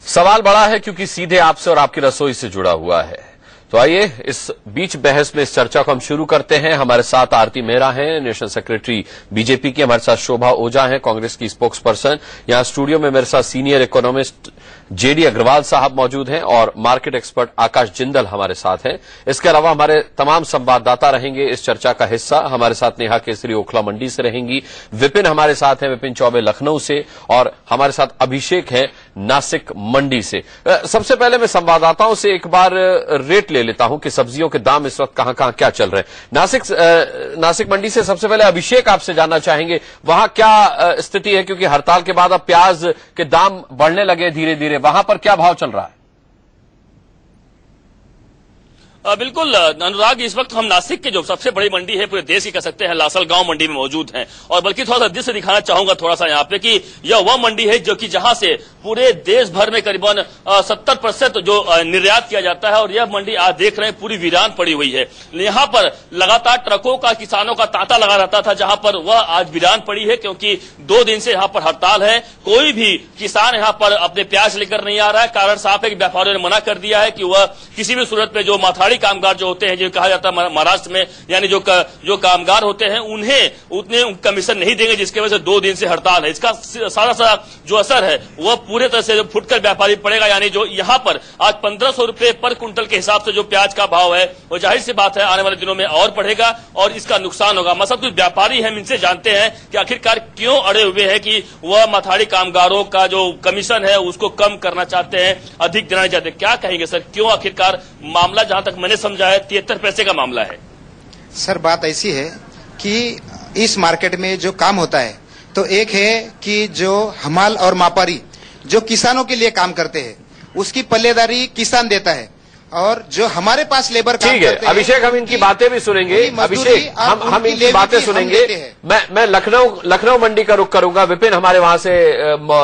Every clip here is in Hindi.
सवाल बड़ा है क्योंकि सीधे आपसे और आपकी रसोई से जुड़ा हुआ है। तो आइए इस बीच बहस में इस चर्चा को हम शुरू करते हैं। हमारे साथ आरती मेहरा हैं, नेशनल सेक्रेटरी बीजेपी की। हमारे साथ शोभा ओझा हैं, कांग्रेस की स्पोक्स पर्सन। यहां स्टूडियो में मेरे साथ सीनियर इकोनॉमिस्ट जेडी अग्रवाल साहब मौजूद हैं और मार्केट एक्सपर्ट आकाश जिंदल हमारे साथ हैं। इसके अलावा हमारे तमाम संवाददाता रहेंगे इस चर्चा का हिस्सा। हमारे साथ नेहा केसरी ओखला मंडी से रहेंगी, विपिन हमारे साथ हैं, विपिन चौबे लखनऊ से, और हमारे साथ अभिषेक है नासिक मंडी से। सबसे पहले मैं संवाददाताओं से एक बार रेट ले लेता हूं कि सब्जियों के दाम इस वक्त कहां क्या चल रहे हैं। नासिक मंडी से सबसे पहले अभिषेक आपसे जानना चाहेंगे वहां क्या स्थिति है, क्योंकि हड़ताल के बाद अब प्याज के दाम बढ़ने लगे धीरे धीरे, वहां पर क्या भाव चल रहा है? बिल्कुल अनुराग, इस वक्त हम नासिक के जो सबसे बड़ी मंडी है पूरे देश की कह सकते हैं लासलगांव मंडी में मौजूद हैं। और बल्कि थोड़ा सा दृश्य दिखाना चाहूंगा थोड़ा सा यहाँ पे कि यह वह मंडी है जो कि जहां से पूरे देश भर में करीबन 70% जो निर्यात किया जाता है। और यह मंडी आज देख रहे हैं पूरी वीरान पड़ी हुई है। यहाँ पर लगातार ट्रकों का किसानों का तांता लगा रहता था, जहां पर वह आज वीरान पड़ी है क्योंकि 2 दिन से यहाँ पर हड़ताल है। कोई भी किसान यहाँ पर अपने प्याज लेकर नहीं आ रहा है। कारण साफ है कि व्यापारियों ने मना कर दिया है कि वह किसी भी सूरत में जो माथाड़ी कामगार जो होते हैं, जो कहा जाता है महाराष्ट्र में, यानी जो कामगार होते हैं उन्हें उतने कमीशन नहीं देंगे, जिसकी वजह से 2 दिन से हड़ताल है। इसका सारा जो असर है वह पूरे तरह से फुटकर व्यापारी पड़ेगा। यानी जो यहाँ पर आज 1500 रुपए पर क्विंटल के हिसाब से जो प्याज का भाव है वो जाहिर सी बात है आने वाले दिनों में और बढ़ेगा और इसका नुकसान होगा। मतलब कुछ व्यापारी हम इनसे जानते हैं कि आखिरकार क्यों अड़े हुए हैं कि वह माथाड़ी कामगारों का जो कमीशन है उसको कम करना चाहते हैं, अधिक देना चाहते हैं। क्या कहेंगे सर, क्यों आखिरकार मामला जहां तक मैंने समझा है 73 पैसे का मामला है? सर बात ऐसी है कि इस मार्केट में जो काम होता है तो एक है कि जो हमाल और मापारी जो किसानों के लिए काम करते हैं उसकी पल्लेदारी किसान देता है, और जो हमारे पास लेबर काम करते हैं। अभिषेक, हम इनकी बातें भी सुनेंगे। अभिषेक, हम इनकी बातें सुनेंगे। मैं लखनऊ मंडी का रुख करूंगा। विपिन हमारे वहां से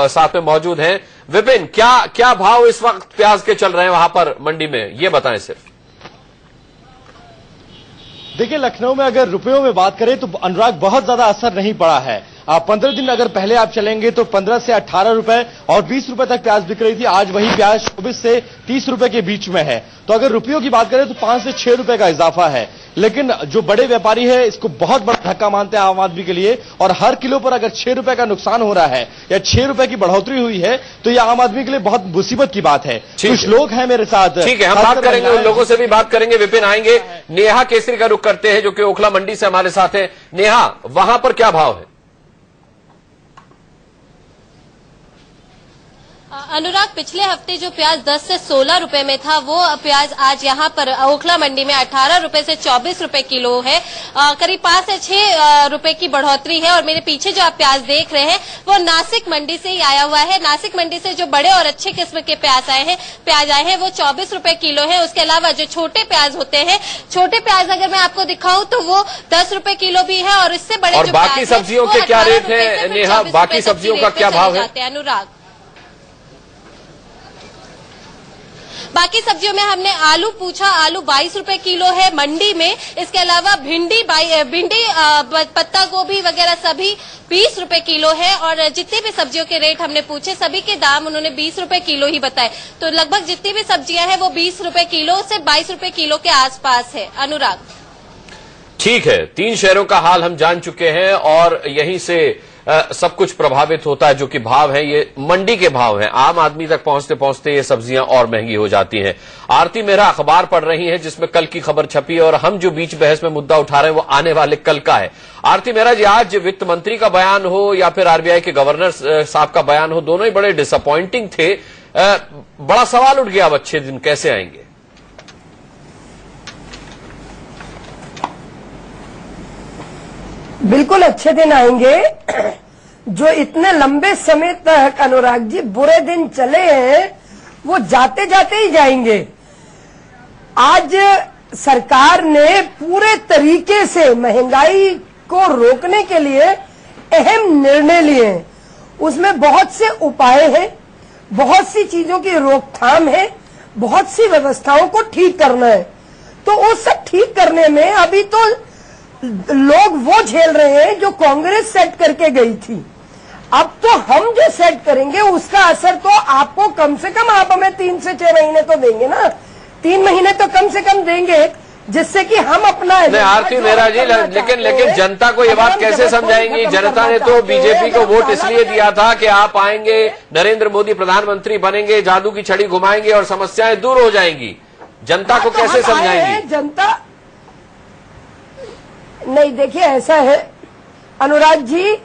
साथ में मौजूद हैं। विपिन, क्या भाव इस वक्त प्याज के चल रहे हैं वहां पर मंडी में, ये बताएं सिर्फ। देखिए, लखनऊ में अगर रुपयों में बात करें तो अनुराग बहुत ज्यादा असर नहीं पड़ा है। 15 दिन अगर पहले आप चलेंगे तो 15 से 18 रुपए और 20 रुपए तक प्याज बिक रही थी। आज वही प्याज 24 से 30 रुपए के बीच में है। तो अगर रुपयों की बात करें तो 5 से 6 रुपए का इजाफा है। लेकिन जो बड़े व्यापारी है इसको बहुत बड़ा धक्का मानते हैं आम आदमी के लिए। और हर किलो पर अगर 6 रुपए का नुकसान हो रहा है या 6 रुपए की बढ़ोतरी हुई है तो यह आम आदमी के लिए बहुत मुसीबत की बात है। कुछ लोग हैं मेरे साथ, ठीक है, हम बात करेंगे, उन लोगों से भी बात करेंगे। विपिन आएंगे। नेहा केसरी का रुख करते हैं जो कि ओखला मंडी से हमारे साथ है। नेहा, वहां पर क्या भाव है? अनुराग, पिछले हफ्ते जो प्याज 10 से 16 रुपए में था वो प्याज आज यहाँ पर ओखला मंडी में 18 रुपए से 24 रुपए किलो है। करीब 5 से 6 रुपए की बढ़ोतरी है। और मेरे पीछे जो आप प्याज देख रहे हैं वो नासिक मंडी से ही आया हुआ है। नासिक मंडी से जो बड़े और अच्छे किस्म के प्याज आए हैं वो 24 रुपए किलो है। उसके अलावा जो छोटे प्याज होते हैं, छोटे प्याज अगर मैं आपको दिखाऊं तो वो 10 रुपए किलो भी है। और इससे बड़े जो बाकी सब्जियों के क्या रेट है नेहा, बाकी सब्जियों का क्या भाव है? अनुराग, बाकी सब्जियों में हमने आलू पूछा, आलू 22 रुपए किलो है मंडी में। इसके अलावा भिंडी पत्ता गोभी वगैरह सभी 20 रुपए किलो है। और जितनी भी सब्जियों के रेट हमने पूछे सभी के दाम उन्होंने 20 रुपए किलो ही बताए। तो लगभग जितनी भी सब्जियां हैं वो 20 रुपए किलो से 22 रुपए किलो के आसपास है। अनुराग, ठीक है, 3 शहरों का हाल हम जान चुके हैं और यहीं से सब कुछ प्रभावित होता है। जो कि भाव है ये मंडी के भाव हैं, आम आदमी तक पहुंचते पहुंचते ये सब्जियां और महंगी हो जाती हैं। आरती मेहरा अखबार पढ़ रही हैं जिसमें कल की खबर छपी है और हम जो बीच बहस में मुद्दा उठा रहे हैं वो आने वाले कल का है। आरती मेहरा जी, आज वित्त मंत्री का बयान हो या फिर आरबीआई के गवर्नर साहब का बयान हो, दोनों ही बड़े डिसअपॉइंटिंग थे। बड़ा सवाल उठ गया अब अच्छे दिन कैसे आएंगे? बिल्कुल अच्छे दिन आएंगे। जो इतने लंबे समय तक अनुराग जी बुरे दिन चले हैं वो जाते जाते ही जाएंगे। आज सरकार ने पूरे तरीके से महंगाई को रोकने के लिए अहम निर्णय लिए हैं। उसमें बहुत से उपाय हैं, बहुत सी चीजों की रोकथाम है, बहुत सी व्यवस्थाओं को ठीक करना है। तो वो सब ठीक करने में अभी तो लोग वो झेल रहे हैं जो कांग्रेस सेट करके गई थी। अब तो हम जो सेट करेंगे उसका असर तो आपको कम से कम आप हमें 3 से 6 महीने तो देंगे ना, 3 महीने तो कम से कम देंगे, जिससे कि हम अपना आरती मेहरा जी, लेकिन जनता को ये बात कैसे समझाएंगी? जनता ने तो बीजेपी को वोट इसलिए दिया था कि आप आएंगे, नरेंद्र मोदी प्रधानमंत्री बनेंगे, जादू की छड़ी घुमाएंगे और समस्याएं दूर हो जाएंगी। जनता को कैसे समझाएंगी? जनता नहीं, देखिए ऐसा है अनुराग जी,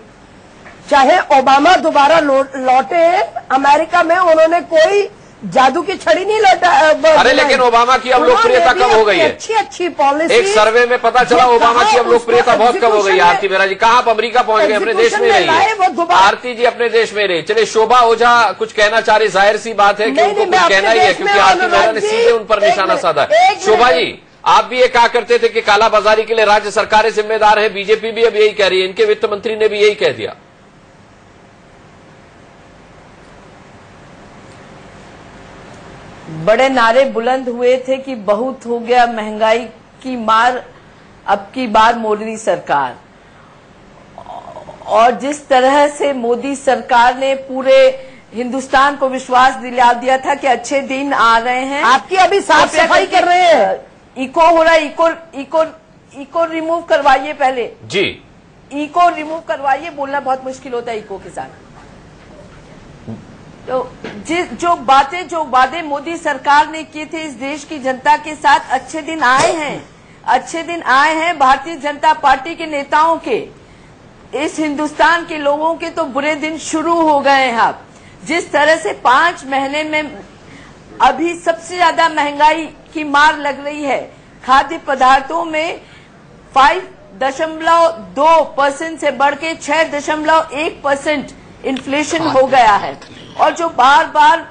चाहे ओबामा दोबारा लौटे अमेरिका में, उन्होंने कोई जादू की छड़ी नहीं लौटा। अरे लेकिन ओबामा की अब लोकप्रियता कम हो गई है। अच्छी पॉलिसी, एक सर्वे में पता चला ओबामा की अब लोकप्रियता बहुत कम हो गई है। आरती मेहरा जी, कहाँ आप अमेरिका पहुंच गए? अपने देश में रही आरती जी, अपने देश में रही। चलिए शोभा ओझा कुछ कहना चाह रही, जाहिर सी बात है कि उनको कुछ कहना ही है, क्योंकि आरती मेहरा ने सीधे उन पर निशाना साधा। शोभा जी, आप भी ये कहा करते थे कि कालाबाजारी के लिए राज्य सरकारें जिम्मेदार है, बीजेपी भी अब यही कह रही है, इनके वित्त मंत्री ने भी यही कह दिया। बड़े नारे बुलंद हुए थे कि बहुत हो गया महंगाई की मार, अब की बार मोदी सरकार। और जिस तरह से मोदी सरकार ने पूरे हिंदुस्तान को विश्वास दिला दिया था कि अच्छे दिन आ रहे हैं। आपकी अभी साफ सफाई कर रहे हैं, इको हो रहा है, इको रिमूव करवाइए पहले जी, इको रिमूव करवाइए। बोलना बहुत मुश्किल होता है इको के साथ। तो जो वादे मोदी सरकार ने किए थे इस देश की जनता के साथ, अच्छे दिन आए हैं, अच्छे दिन आए हैं भारतीय जनता पार्टी के नेताओं के। इस हिंदुस्तान के लोगों के तो बुरे दिन शुरू हो गए हैं। अब जिस तरह से 5 महीने में अभी सबसे ज्यादा महंगाई की मार लग रही है, खाद्य पदार्थों में 5.2% से बढ़ के 6.1% इन्फ्लेशन हो गया है। और जो बार बार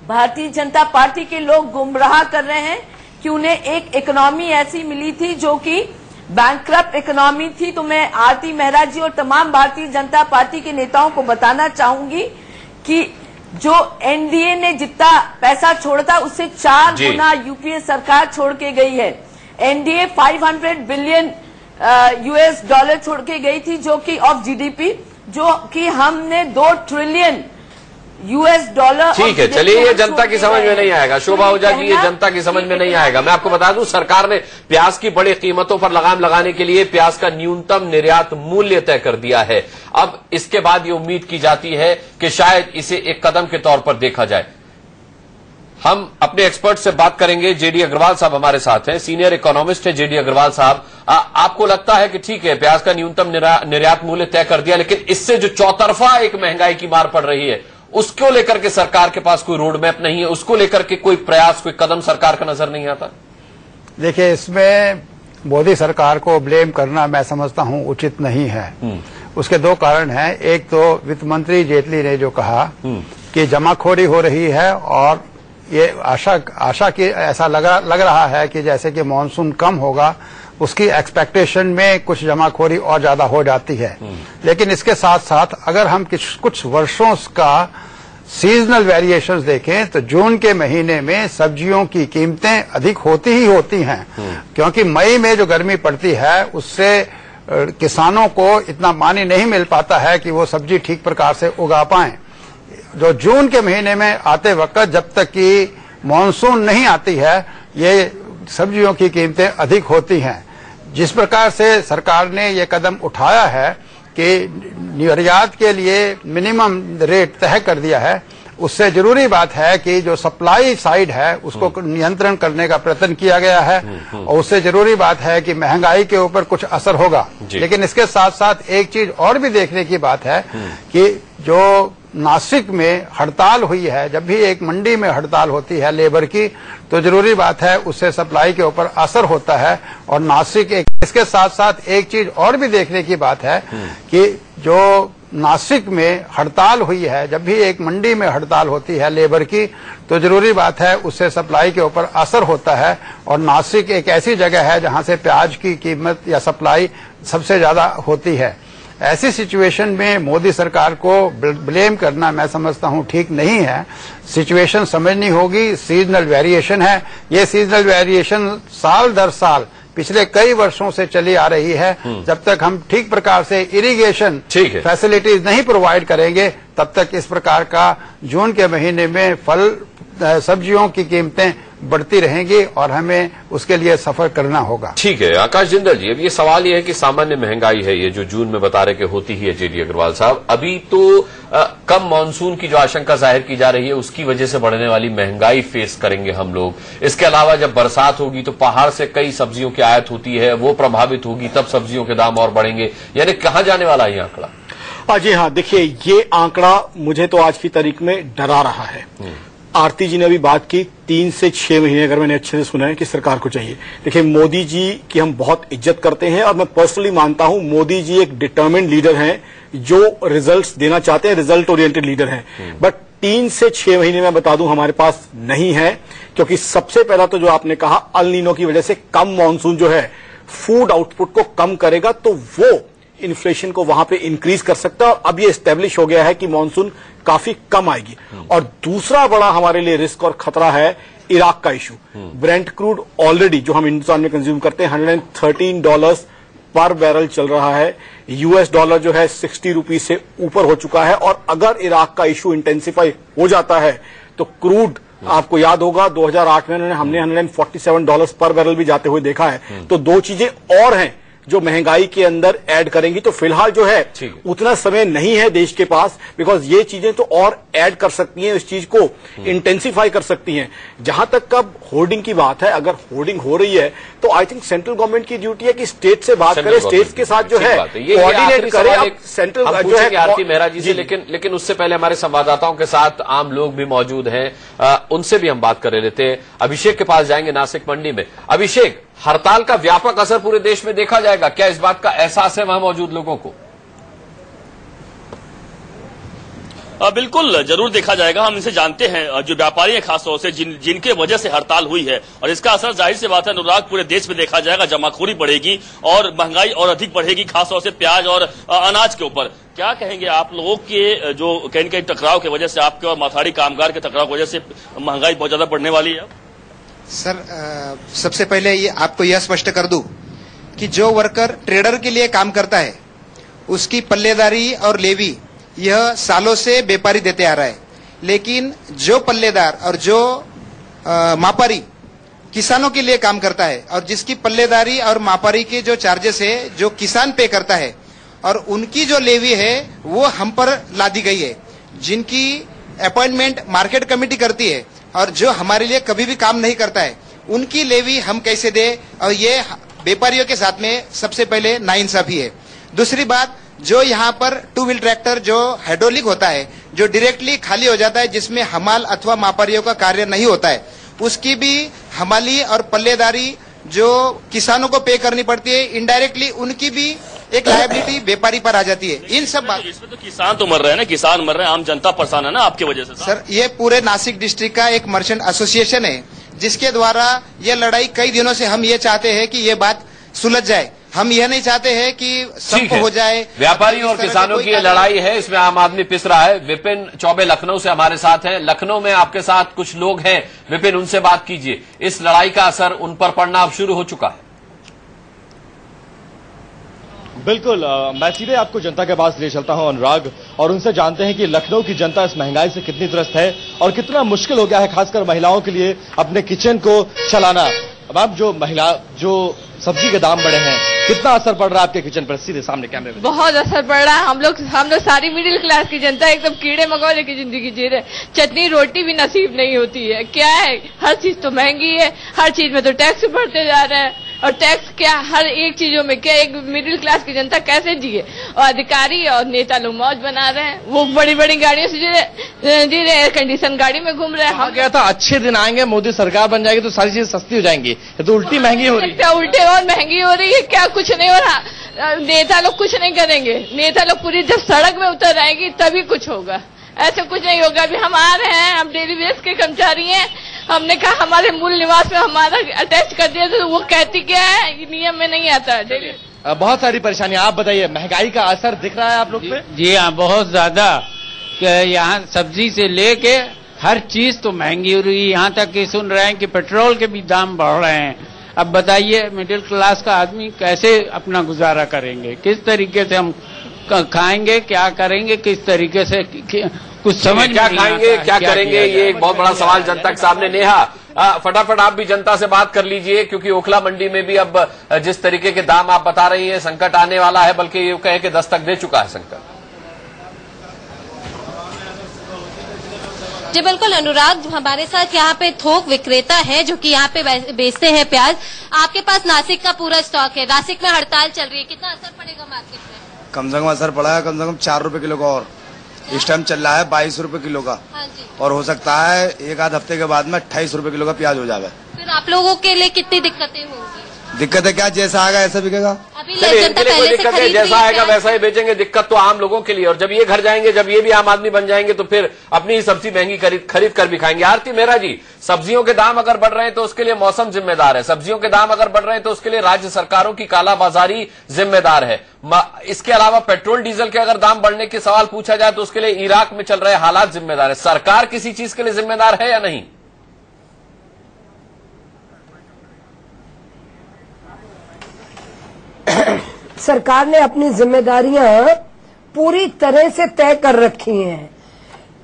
भारतीय जनता पार्टी के लोग गुमराह कर रहे हैं कि उन्हें एक इकोनॉमी ऐसी मिली थी जो कि बैंकक्रप्ट इकोनॉमी थी, तो मैं आरती मेहरा जी और तमाम भारतीय जनता पार्टी के नेताओं को बताना चाहूंगी कि जो एनडीए ने जितना पैसा छोड़ा था उससे 4 गुना यूपीए सरकार छोड़ के गई है। एनडीए 500 बिलियन US डॉलर छोड़ के गई थी, जो कि ऑफ जीडीपी, जो कि हमने 2 ट्रिलियन US डॉलर। ठीक है, चलिए ये जनता की समझ में नहीं आएगा। शोभा ओझा जी, ये जनता की समझ में नहीं आएगा। मैं आपको बता दूं, सरकार ने प्याज की बड़ी कीमतों पर लगाम लगाने के लिए प्याज का न्यूनतम निर्यात मूल्य तय कर दिया है। अब इसके बाद ये उम्मीद की जाती है कि शायद इसे एक कदम के तौर पर देखा जाए। हम अपने एक्सपर्ट से बात करेंगे। जेडी अग्रवाल साहब हमारे साथ हैं, सीनियर इकोनॉमिस्ट है जेडी अग्रवाल साहब। आपको लगता है कि ठीक है, प्याज का न्यूनतम निर्यात मूल्य तय कर दिया, लेकिन इससे जो चौतरफा एक महंगाई की मार पड़ रही है उसको लेकर के सरकार के पास कोई रोड मैप नहीं है, उसको लेकर के कोई प्रयास, कोई कदम सरकार का नजर नहीं आता? देखिए, इसमें मोदी सरकार को ब्लेम करना मैं समझता हूं उचित नहीं है। उसके 2 कारण हैं। एक तो वित्त मंत्री जेटली ने जो कहा कि जमाखोरी हो रही है, और ये आशा की ऐसा लग रहा है कि जैसे कि मानसून कम होगा, उसकी एक्सपेक्टेशन में कुछ जमाखोरी और ज्यादा हो जाती है। लेकिन इसके साथ साथ अगर हम कुछ वर्षों का सीजनल वेरिएशंस देखें तो जून के महीने में सब्जियों की कीमतें अधिक होती ही होती हैं, क्योंकि मई में जो गर्मी पड़ती है उससे किसानों को इतना पानी नहीं मिल पाता है कि वो सब्जी ठीक प्रकार से उगा पाएं। जो जून के महीने में आते वक्त जब तक कि मानसून नहीं आती है, ये सब्जियों की कीमतें अधिक होती हैं। जिस प्रकार से सरकार ने ये कदम उठाया है कि निर्यात के लिए मिनिमम रेट तय कर दिया है, उससे जरूरी बात है कि जो सप्लाई साइड है उसको नियंत्रण करने का प्रयत्न किया गया है, और उससे जरूरी बात है कि महंगाई के ऊपर कुछ असर होगा। लेकिन इसके साथ साथ एक चीज और भी देखने की बात है कि जो नासिक में हड़ताल हुई है, जब भी एक मंडी में हड़ताल होती है लेबर की, तो जरूरी बात है उससे सप्लाई के ऊपर असर होता है। और नासिक इसके साथ साथ एक चीज और भी देखने की बात है कि जो नासिक में हड़ताल हुई है, जब भी एक मंडी में हड़ताल होती है लेबर की, तो जरूरी बात है उससे सप्लाई के ऊपर असर होता है। और नासिक एक ऐसी जगह है जहां से प्याज की कीमत या सप्लाई सबसे ज्यादा होती है। ऐसी सिचुएशन में मोदी सरकार को ब्लेम करना मैं समझता हूं ठीक नहीं है। सिचुएशन समझनी होगी, सीजनल वेरिएशन है। ये सीजनल वेरिएशन साल दर साल पिछले कई वर्षों से चली आ रही है। जब तक हम ठीक प्रकार से इरिगेशन फैसिलिटीज नहीं प्रोवाइड करेंगे तब तक इस प्रकार का जून के महीने में फल सब्जियों की कीमतें बढ़ती रहेंगी और हमें उसके लिए सफर करना होगा। ठीक है आकाश जिंदल जी, अब ये सवाल ये है कि सामान्य महंगाई है ये जो जून में बता रहे कि होती ही है जेडी अग्रवाल साहब, अभी तो कम मानसून की जो आशंका जाहिर की जा रही है उसकी वजह से बढ़ने वाली महंगाई फेस करेंगे हम लोग। इसके अलावा जब बरसात होगी तो पहाड़ से कई सब्जियों की आयात होती है, वो प्रभावित होगी, तब सब्जियों के दाम और बढ़ेंगे, यानी कहां जाने वाला है ये आंकड़ा? जी हाँ, देखिए ये आंकड़ा मुझे तो आज की तारीख में डरा रहा है। आरती जी ने अभी बात की 3 से 6 महीने, अगर मैंने अच्छे से सुना है, कि सरकार को चाहिए। देखिए मोदी जी की हम बहुत इज्जत करते हैं और मैं पर्सनली मानता हूं मोदी जी एक डिटर्मिन्ड लीडर हैं जो रिजल्ट्स देना चाहते हैं, रिजल्ट ओरिएंटेड लीडर हैं। बट 3 से 6 महीने में बता दूं हमारे पास नहीं है, क्योंकि सबसे पहला तो जो आपने कहा अल नीनो की वजह से कम मानसून जो है फूड आउटपुट को कम करेगा, तो वो इन्फ्लेशन को वहां पे इंक्रीज कर सकता है और अब ये एस्टेब्लिश हो गया है कि मानसून काफी कम आएगी। और दूसरा बड़ा हमारे लिए रिस्क और खतरा है इराक का इशू। ब्रेंट क्रूड ऑलरेडी जो हम हिंदुस्तान में कंज्यूम करते हैं $113 पर बैरल चल रहा है। यूएस डॉलर जो है 60 रुपीज से ऊपर हो चुका है और अगर इराक का इशू इंटेंसिफाई हो जाता है तो क्रूड, आपको याद होगा 2008 में हमने $147 पर बैरल भी जाते हुए देखा है। तो दो चीजें और हैं जो महंगाई के अंदर ऐड करेंगी। तो फिलहाल जो है उतना समय नहीं है देश के पास, बिकॉज ये चीजें तो और ऐड कर सकती हैं, इस चीज को इंटेंसिफाई कर सकती हैं। जहां तक अब होर्डिंग की बात है, अगर होर्डिंग हो रही है तो आई थिंक सेंट्रल गवर्नमेंट की ड्यूटी है कि स्टेट से बात करे, स्टेट्स के साथ जो है कोऑर्डिनेट करे। अब सेंट्रल जो है आरती मेहरा जी से, लेकिन उससे पहले हमारे संवाददाताओं के साथ आम लोग भी मौजूद हैं, उनसे भी हम बात कर लेते हैं। अभिषेक के पास जाएंगे नासिक मंडी में। अभिषेक, हड़ताल का व्यापक असर पूरे देश में देखा जाएगा, क्या इस बात का एहसास है वहां मौजूद लोगों को? बिल्कुल जरूर देखा जाएगा। हम इनसे जानते हैं जो व्यापारी हैं खासतौर से जिनके वजह से हड़ताल हुई है, और इसका असर जाहिर सी बात है अनुराग पूरे देश में देखा जाएगा। जमाखोरी बढ़ेगी और महंगाई और अधिक बढ़ेगी, खासतौर से प्याज और अनाज के ऊपर। क्या कहेंगे आप लोगों के जो कहीं कहीं टकराव की वजह से, आपके और माथाड़ी कामगार के टकराव की वजह से महंगाई बहुत ज्यादा बढ़ने वाली है? सर सबसे पहले ये आपको यह स्पष्ट कर दूं कि जो वर्कर ट्रेडर के लिए काम करता है उसकी पल्लेदारी और लेवी यह सालों से व्यापारी देते आ रहा है, लेकिन जो पल्लेदार और जो मापारी किसानों के लिए काम करता है और जिसकी पल्लेदारी और मापारी के जो चार्जेस है जो किसान पे करता है और उनकी जो लेवी है वो हम पर लादी गई है, जिनकी अपॉइंटमेंट मार्केट कमेटी करती है और जो हमारे लिए कभी भी काम नहीं करता है, उनकी लेवी हम कैसे दे? और ये व्यापारियों के साथ में सबसे पहले नाइंसाफी है। दूसरी बात, जो यहाँ पर 2 व्हील ट्रैक्टर जो हाइड्रोलिक होता है, जो डायरेक्टली खाली हो जाता है, जिसमें हमाल अथवा मापारियों का कार्य नहीं होता है, उसकी भी हमाली और पल्लेदारी जो किसानों को पे करनी पड़ती है, इनडायरेक्टली उनकी भी एक लायबिलिटी व्यापारी पर आ जाती है। इन सब बात इसमें तो किसान तो मर रहे हैं ना, किसान मर रहे हैं, आम जनता परेशान है ना आपकी वजह से। सर ये पूरे नासिक डिस्ट्रिक्ट का एक मर्चेंट एसोसिएशन है जिसके द्वारा ये लड़ाई कई दिनों से हम ये चाहते हैं कि ये बात सुलझ जाए। हम यह नहीं चाहते हैं कि सब हो जाए। व्यापारियों और किसानों की ये लड़ाई है, इसमें आम आदमी पिस रहा है। विपिन चौबे लखनऊ से हमारे साथ हैं। लखनऊ में आपके साथ कुछ लोग हैं, विपिन उनसे बात कीजिए। इस लड़ाई का असर उन पर पड़ना अब शुरू हो चुका है? बिल्कुल, मैं सीधे आपको जनता के पास ले चलता हूं अनुराग, और उनसे जानते हैं कि लखनऊ की जनता इस महंगाई से कितनी त्रस्त है और कितना मुश्किल हो गया है खासकर महिलाओं के लिए अपने किचन को चलाना। अब जो सब्जी के दाम बढ़े हैं, कितना असर पड़ रहा है आपके किचन पर? सीधे सामने कैमरे में। बहुत असर पड़ रहा है। हम लोग सारी मिडिल क्लास की जनता एकदम कीड़े मकोड़े की जिंदगी जी रहे। चटनी रोटी भी नसीब नहीं होती है। क्या है, हर चीज तो महंगी है, हर चीज में तो टैक्स बढ़ते जा रहे हैं, और टैक्स क्या हर एक चीजों में, क्या एक मिडिल क्लास की जनता कैसे जिए? और अधिकारी और नेता लोग मौज बना रहे हैं, वो बड़ी बड़ी गाड़ियों से जी रहे, एयर कंडीशन गाड़ी में घूम रहे हैं। हम क्या था, अच्छे दिन आएंगे, मोदी सरकार बन जाएगी तो सारी चीजें सस्ती हो जाएंगी, तो उल्टी महंगी हो रही है। उल्टे और महंगी हो रही है, क्या कुछ नहीं हो रहा। नेता लोग कुछ नहीं करेंगे, नेता लोग पूरी जब सड़क में उतर आएगी तभी कुछ होगा, ऐसे कुछ नहीं होगा। अभी हम आ रहे हैं, हम डेली बेस के कर्मचारी हैं, हमने कहा हमारे मूल निवास में हमारा अटैच कर दिया, तो वो कहती क्या है, नियम में नहीं आता है। बहुत सारी परेशानियां। आप बताइए, महंगाई का असर दिख रहा है आप लोग पे? जी हाँ, बहुत ज्यादा। यहाँ सब्जी से लेके हर चीज तो महंगी हो रही है। यहाँ तक कि सुन रहे हैं कि पेट्रोल के भी दाम बढ़ रहे हैं। अब बताइए मिडिल क्लास का आदमी कैसे अपना गुजारा करेंगे, किस तरीके से हम खाएंगे, क्या करेंगे, किस तरीके से कुछ समझ क्या खाएंगे, क्या करेंगे, ये एक बहुत बड़ा सवाल जनता के सामने। नेहा, फटाफट आप भी जनता से बात कर लीजिए, क्योंकि ओखला मंडी में भी अब जिस तरीके के दाम आप बता रही हैं, संकट आने वाला है, बल्कि ये कहे कि दस्तक दे चुका है संकट। जी बिल्कुल अनुराग, हमारे साथ यहाँ पे थोक विक्रेता है जो कि यहाँ पे बेचते हैं प्याज। आपके पास नासिक का पूरा स्टॉक है, नासिक में हड़ताल चल रही है, कितना असर पड़ेगा मार्केट में? कम से कम असर पड़ा है, कम से कम 4 रुपए किलो का, और इस टाइम चल रहा है 22 रुपए किलो का। हाँ जी। और हो सकता है एक आध हफ्ते के बाद में 28 रुपए किलो का प्याज हो जाए। फिर आप लोगों के लिए कितनी दिक्कतें होंगी? दिक्कत है क्या, जैसा आएगा ऐसा बिकेगा। चलिए, इनके लिए कोई दिक्कत है, जैसा आएगा वैसा ही बेचेंगे। दिक्कत तो आम लोगों के लिए, और जब ये घर जाएंगे, जब ये भी आम आदमी बन जाएंगे, तो फिर अपनी ही सब्जी महंगी खरीद कर भी खाएंगे। आरती मेहरा जी, सब्जियों के दाम अगर बढ़ रहे हैं तो उसके लिए मौसम जिम्मेदार है, सब्जियों के दाम अगर बढ़ रहे हैं तो उसके लिए राज्य सरकारों की कालाबाजारी जिम्मेदार है। इसके अलावा पेट्रोल डीजल के अगर दाम बढ़ने के सवाल पूछा जाए तो उसके लिए इराक में चल रहे हालात जिम्मेदार है। सरकार किसी चीज के लिए जिम्मेदार है या नहीं? सरकार ने अपनी जिम्मेदारियां पूरी तरह से तय कर रखी हैं।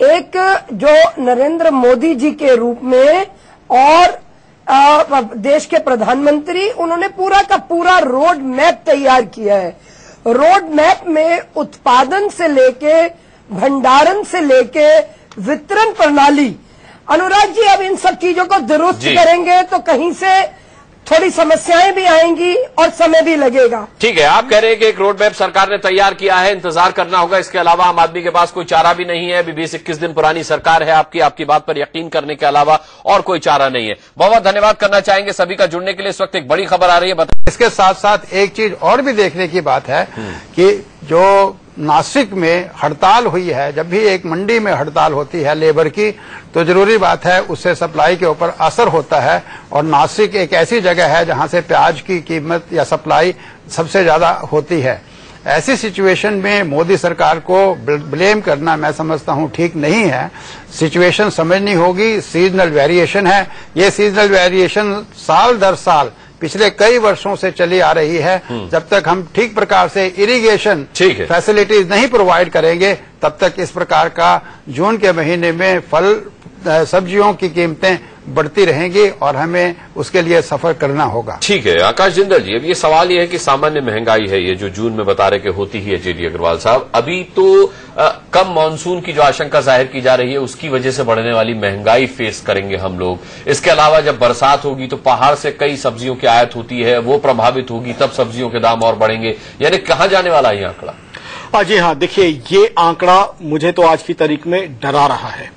एक जो नरेंद्र मोदी जी के रूप में और देश के प्रधानमंत्री, उन्होंने पूरा का पूरा रोड मैप तैयार किया है। रोड मैप में उत्पादन से लेके, भंडारण से लेके, वितरण प्रणाली, अनुराग जी अब इन सब चीजों को दुरुस्त करेंगे तो कहीं से थोड़ी समस्याएं भी आएंगी और समय भी लगेगा। ठीक है, आप कह रहे हैं कि एक रोड मैप सरकार ने तैयार किया है, इंतजार करना होगा। इसके अलावा आम आदमी के पास कोई चारा भी नहीं है। अभी 20-21 दिन पुरानी सरकार है आपकी बात पर यकीन करने के अलावा और कोई चारा नहीं है। बहुत बहुत धन्यवाद करना चाहेंगे सभी का जुड़ने के लिए। इस वक्त एक बड़ी खबर आ रही है। इसके साथ साथ एक चीज और भी देखने की बात है कि जो नासिक में हड़ताल हुई है, जब भी एक मंडी में हड़ताल होती है लेबर की, तो जरूरी बात है उससे सप्लाई के ऊपर असर होता है। और नासिक एक ऐसी जगह है जहां से प्याज की कीमत या सप्लाई सबसे ज्यादा होती है। ऐसी सिचुएशन में मोदी सरकार को ब्लेम करना मैं समझता हूं ठीक नहीं है। सिचुएशन समझनी होगी, सीजनल वेरिएशन है। ये सीजनल वेरिएशन साल दर साल पिछले कई वर्षों से चली आ रही है। जब तक हम ठीक प्रकार से इरिगेशन फैसिलिटीज नहीं प्रोवाइड करेंगे, तब तक इस प्रकार का जून के महीने में फल सब्जियों की कीमतें बढ़ती रहेंगी और हमें उसके लिए सफर करना होगा। ठीक है आकाश जिंदल जी, अब ये सवाल ये है कि सामान्य महंगाई है ये जो जून में बता रहे कि होती ही है जेडी अग्रवाल साहब, अभी तो कम मानसून की जो आशंका जाहिर की जा रही है उसकी वजह से बढ़ने वाली महंगाई फेस करेंगे हम लोग। इसके अलावा जब बरसात होगी तो पहाड़ से कई सब्जियों की आयात होती है, वो प्रभावित होगी, तब सब्जियों के दाम और बढ़ेंगे। यानी कहां जाने वाला है ये आंकड़ा? जी हाँ, देखिए ये आंकड़ा मुझे तो आज की तारीख में डरा रहा है।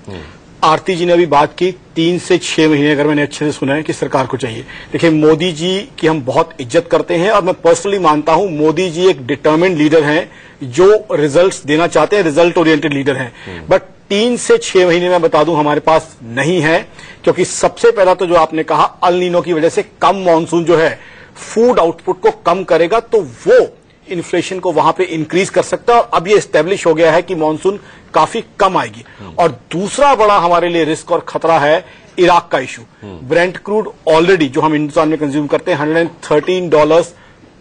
आरती जी ने अभी बात की 3 से 6 महीने, अगर मैंने अच्छे से सुना है, कि सरकार को चाहिए। देखिए मोदी जी की हम बहुत इज्जत करते हैं और मैं पर्सनली मानता हूं मोदी जी एक डिटर्मिन्ड लीडर हैं जो रिजल्ट्स देना चाहते हैं, रिजल्ट ओरिएंटेड लीडर हैं। बट 3 से 6 महीने में बता दूं हमारे पास नहीं है, क्योंकि सबसे पहला तो जो आपने कहा अल नीनो की वजह से कम मानसून जो है फूड आउटपुट को कम करेगा, तो वो इन्फ्लेशन को वहां पे इंक्रीज कर सकता है। और अब ये एस्टेब्लिश हो गया है कि मानसून काफी कम आएगी। और दूसरा बड़ा हमारे लिए रिस्क और खतरा है इराक का इशू। ब्रेंट क्रूड ऑलरेडी जो हम हिंदुस्तान में कंज्यूम करते हैं $113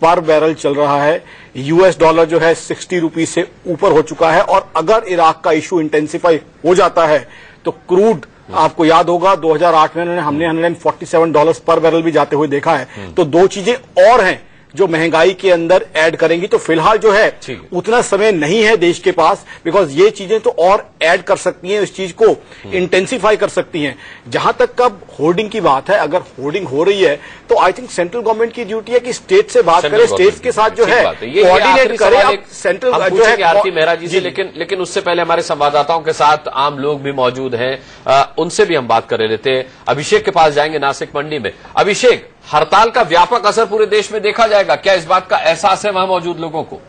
पर बैरल चल रहा है। यूएस डॉलर जो है 60 रुपीज से ऊपर हो चुका है। और अगर इराक का इशू इंटेंसिफाई हो जाता है तो क्रूड, आपको याद होगा 2008 में हमने $147 पर बैरल भी जाते हुए देखा है। तो दो चीजें और हैं जो महंगाई के अंदर ऐड करेंगी। तो फिलहाल जो है उतना समय नहीं है देश के पास, बिकॉज ये चीजें तो और ऐड कर सकती हैं, इस चीज को इंटेंसिफाई कर सकती हैं। जहां तक अब होर्डिंग की बात है, अगर होर्डिंग हो रही है तो आई थिंक सेंट्रल गवर्नमेंट की ड्यूटी है कि स्टेट से बात करे, स्टेट्स के साथ जो है कोऑर्डिनेट करे। सेंट्रल जो है आरती मेहरा जी से, लेकिन उससे पहले हमारे संवाददाताओं के साथ आम लोग भी मौजूद हैं, उनसे भी हम बात कर रहे थे। अभिषेक के पास जाएंगे नासिक मंडी में। अभिषेक, हड़ताल का व्यापक असर पूरे देश में देखा जाएगा, क्या इस बात का एहसास है वहां मौजूद लोगों को?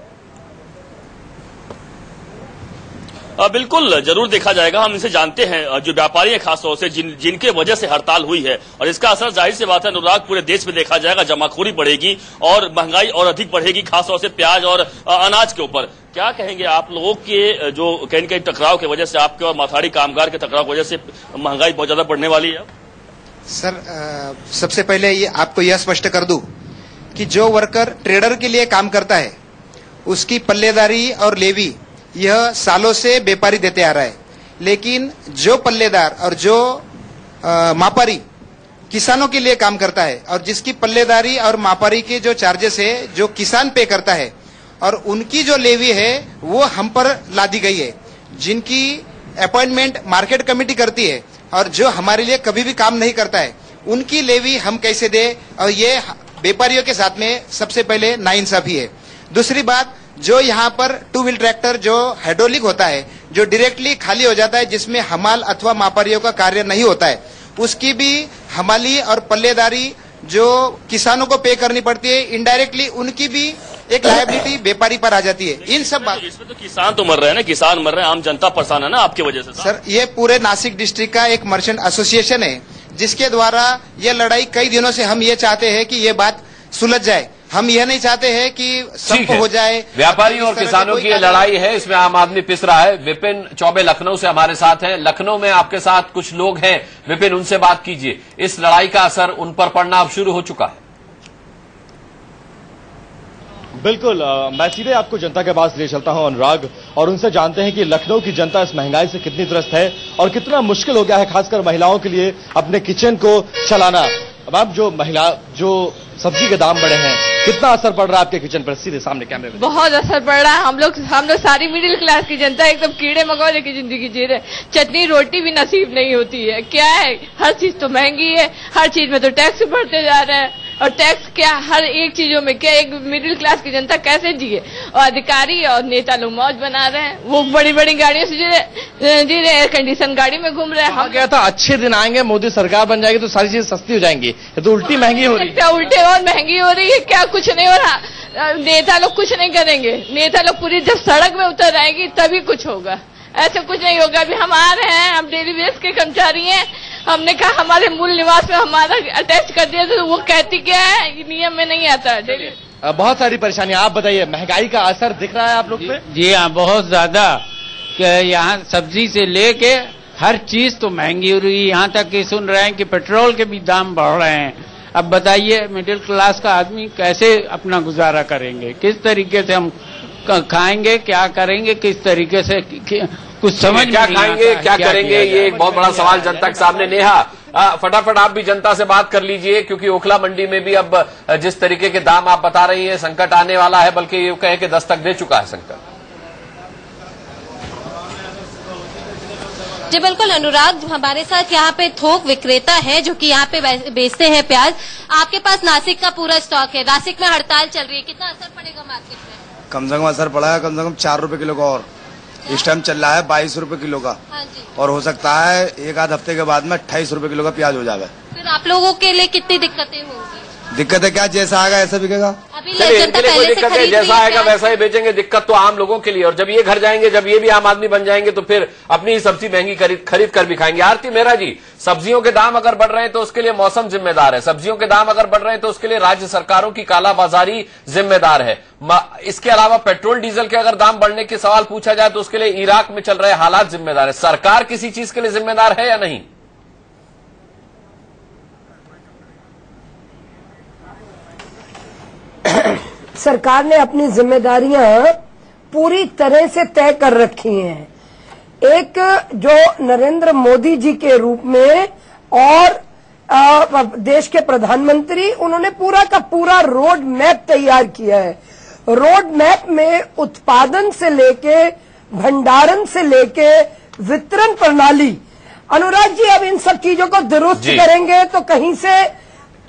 बिल्कुल जरूर देखा जाएगा। हम इनसे जानते हैं जो व्यापारी हैं खासतौर से जिनके वजह से हड़ताल हुई है, और इसका असर जाहिर सी बात है अनुराग पूरे देश में देखा जाएगा। जमाखोरी बढ़ेगी और महंगाई और अधिक बढ़ेगी, खासतौर से प्याज और अनाज के ऊपर। क्या कहेंगे आप लोगों के जो कहीं न कहीं टकराव की वजह से, आपके और माथाड़ी कामगार के टकराव की वजह से महंगाई बहुत ज्यादा बढ़ने वाली है? सर सबसे पहले ये आपको यह स्पष्ट कर दूं कि जो वर्कर ट्रेडर के लिए काम करता है उसकी पल्लेदारी और लेवी यह सालों से व्यापारी देते आ रहा है, लेकिन जो पल्लेदार और जो मापारी किसानों के लिए काम करता है और जिसकी पल्लेदारी और मापारी के जो चार्जेस है जो किसान पे करता है और उनकी जो लेवी है वो हम पर लादी गई है, जिनकी अपॉइंटमेंट मार्केट कमेटी करती है और जो हमारे लिए कभी भी काम नहीं करता है उनकी लेवी हम कैसे दे, और ये व्यापारियों के साथ में सबसे पहले नाइंसाफी है। दूसरी बात, जो यहाँ पर 2 व्हील ट्रैक्टर जो हाइड्रोलिक होता है जो डायरेक्टली खाली हो जाता है जिसमें हमाल अथवा मापारियों का कार्य नहीं होता है, उसकी भी हमाली और पल्लेदारी जो किसानों को पे करनी पड़ती है, इनडायरेक्टली उनकी भी एक लायबिलिटी व्यापारी पर आ जाती है। इन सब बात इसमें तो किसान तो मर रहे हैं ना, किसान मर रहे हैं, आम जनता परेशान है ना आपकी वजह से। सर ये पूरे नासिक डिस्ट्रिक्ट का एक मर्चेंट एसोसिएशन है जिसके द्वारा ये लड़ाई कई दिनों से हम ये चाहते हैं कि ये बात सुलझ जाए। हम यह नहीं चाहते हैं कि संप हो जाए। व्यापारियों और किसानों की ये लड़ाई है, इसमें आम आदमी पिस रहा है। विपिन चौबे लखनऊ से हमारे साथ हैं। लखनऊ में आपके साथ कुछ लोग हैं, विपिन उनसे बात कीजिए। इस लड़ाई का असर उन पर पड़ना अब शुरू हो चुका है। बिल्कुल, मैं सीधे आपको जनता के पास ले चलता हूं अनुराग, और उनसे जानते हैं कि लखनऊ की जनता इस महंगाई से कितनी त्रस्त है और कितना मुश्किल हो गया है खासकर महिलाओं के लिए अपने किचन को चलाना। अब आप जो सब्जी के दाम बढ़े हैं, कितना असर पड़ रहा है आपके किचन पर? सीधे सामने कैमरे में। बहुत असर पड़ रहा है। हम लोग सारी मिडिल क्लास की जनता एकदम कीड़े मकोड़े की जिंदगी जी रहे। चटनी रोटी भी नसीब नहीं होती है। क्या है, हर चीज तो महंगी है, हर चीज में तो टैक्स बढ़ते जा रहे हैं, और टैक्स क्या हर एक चीजों में, क्या एक मिडिल क्लास की जनता कैसे जिए? और अधिकारी और नेता लोग मौज बना रहे हैं, वो बड़ी बड़ी गाड़ियों से जी रहे, एयर कंडीशन गाड़ी में घूम रहे हैं। हम क्या था, अच्छे दिन आएंगे, मोदी सरकार बन जाएगी तो सारी चीजें सस्ती हो जाएंगी, तो उल्टी महंगी हो रही है। उल्टे और महंगी हो रही है। क्या कुछ नहीं हो रहा? नेता लोग कुछ नहीं करेंगे। नेता लोग पूरी जब सड़क में उतर आएंगी तभी कुछ होगा, ऐसे कुछ नहीं होगा। अभी हम आ रहे हैं, हम डेली बेस के कर्मचारी हैं, हमने कहा हमारे मूल निवास में हमारा अटैच कर दिया, तो वो कहती क्या है, नियम में नहीं आता है। बहुत सारी परेशानियां। आप बताइए, महंगाई का असर दिख रहा है आप लोग पे? जी हाँ, बहुत ज्यादा। यहाँ सब्जी से लेके हर चीज तो महंगी हो रही है। यहाँ तक कि सुन रहे हैं कि पेट्रोल के भी दाम बढ़ रहे हैं। अब बताइए, मिडिल क्लास का आदमी कैसे अपना गुजारा करेंगे? किस तरीके से हम खाएंगे, क्या करेंगे, किस तरीके से कुछ समझ क्या खाएंगे, क्या करेंगे, ये एक बहुत बड़ा सवाल जनता के सामने। नेहा, फटाफट आप भी जनता से बात कर लीजिए, क्योंकि ओखला मंडी में भी अब जिस तरीके के दाम आप बता रही हैं, संकट आने वाला है, बल्कि ये कहे कि दस्तक दे चुका है संकट। जी बिल्कुल अनुराग, हमारे साथ यहाँ पे थोक विक्रेता है जो कि यहाँ पे बेचते हैं प्याज। आपके पास नासिक का पूरा स्टॉक है, नासिक में हड़ताल चल रही है, कितना असर पड़ेगा मार्केट में? कम से कम असर पड़ा है, कम से कम 4 रुपए किलो का, और इस टाइम चल रहा है 22 रुपए किलो का। हाँ जी। और हो सकता है एक आध हफ्ते के बाद में 28 रुपए किलो का प्याज हो जाए। फिर आप लोगों के लिए कितनी दिक्कतें होंगी? दिक्कत है क्या, जैसा आएगा ऐसा बिकेगा। अभी चलिए, जनता इनके लिए कोई पहले से दिक्कत है, खरीद जैसा रही आएगा प्याज। वैसा ही बेचेंगे। दिक्कत तो आम लोगों के लिए, और जब ये घर जाएंगे, जब ये भी आम आदमी बन जाएंगे, तो फिर अपनी ही सब्जी महंगी खरीद कर भी खाएंगे। आरती मेहरा जी, सब्जियों के दाम अगर बढ़ रहे हैं तो उसके लिए मौसम जिम्मेदार है, सब्जियों के दाम अगर बढ़ रहे हैं तो उसके लिए राज्य सरकारों की कालाबाजारी जिम्मेदार है। इसके अलावा पेट्रोल डीजल के अगर दाम बढ़ने के सवाल पूछा जाए तो उसके लिए इराक में चल रहे हालात जिम्मेदार है। सरकार किसी चीज के लिए जिम्मेदार है या नहीं? सरकार ने अपनी जिम्मेदारियां पूरी तरह से तय कर रखी हैं। एक जो नरेंद्र मोदी जी के रूप में और देश के प्रधानमंत्री, उन्होंने पूरा का पूरा रोड मैप तैयार किया है। रोड मैप में उत्पादन से लेके, भंडारण से लेके, वितरण प्रणाली। अनुराग जी, अब इन सब चीजों को दुरुस्त करेंगे तो कहीं से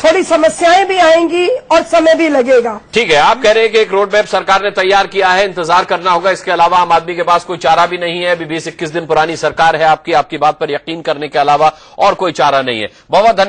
थोड़ी समस्याएं भी आएंगी और समय भी लगेगा। ठीक है, आप कह रहे हैं कि एक रोड मैप सरकार ने तैयार किया है, इंतजार करना होगा। इसके अलावा आम आदमी के पास कोई चारा भी नहीं है। अभी 20-21 दिन पुरानी सरकार है आपकी बात पर यकीन करने के अलावा और कोई चारा नहीं है। बहुत बहुत धन्यवाद।